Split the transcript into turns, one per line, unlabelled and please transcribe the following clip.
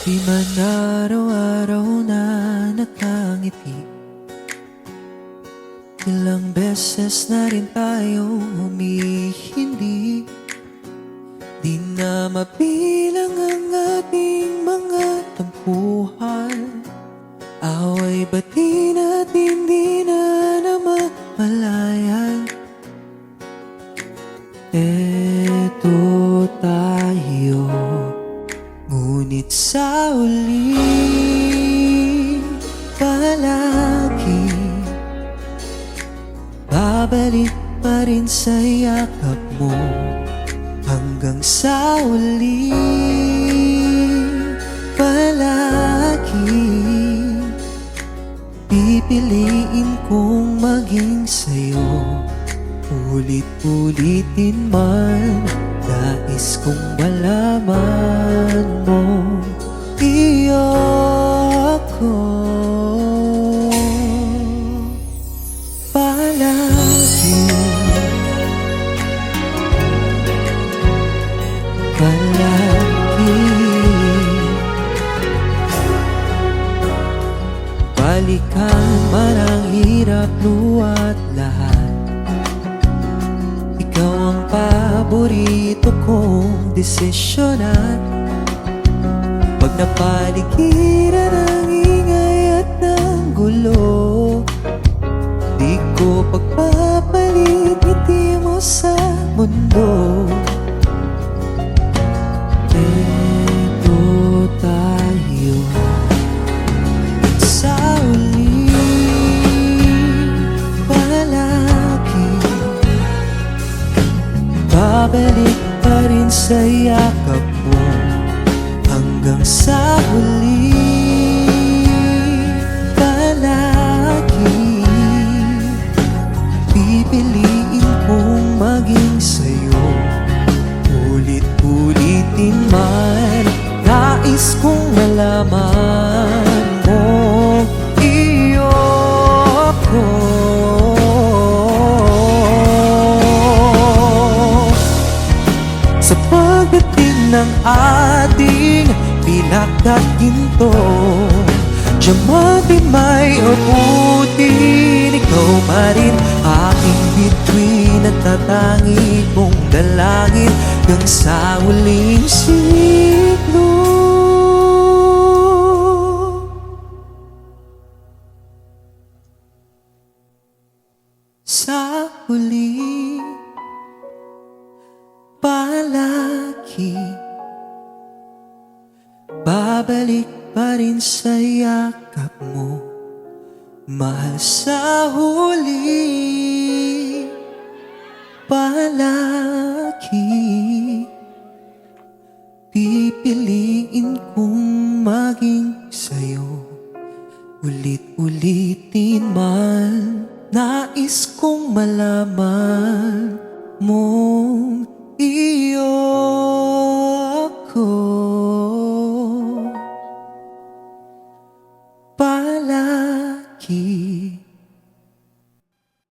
Di man araw-araw na nakangiti, ilang beses na rin tayong humihindi. Di na mabilang ang ating mga tampuhan, away bati na't hindi na namamalayan. Eto tayo, ngunit sa uli palagi babalik pa rin sa yakap mo. Hanggang sa uli palagi pipiliin kong maging sa'yo. Ulit-ulitin man, nais kong malaman mo, iyo ako palagi. Palagi balikan man ang hirap, luwa't lahat, ikaw ang paborito kong desisyonan. Pag napaligiran ng ingay at ng gulo, di ko pagpapalit ngiti mo sa mundo. Eto tayo sa uli palagi, babalik pa rin sa yakap mo. Hanggang sa huli palagi pipiliin kong maging sa'yo. Ulit-ulitin man, nais kong malaman mo, iyo ako sa pagdating ng ating pinagkat ginto. Diamante may abutin, ikaw pa rin aking bituin at tatangi kong dalangin hanggang sa huling siglo. Sa huli palagi babalik pa rin sa yakap mo. Mahal, sa huli palagi pipiliin kong maging sa'yo. Ulit-ulitin man, nais kong malaman mong iyo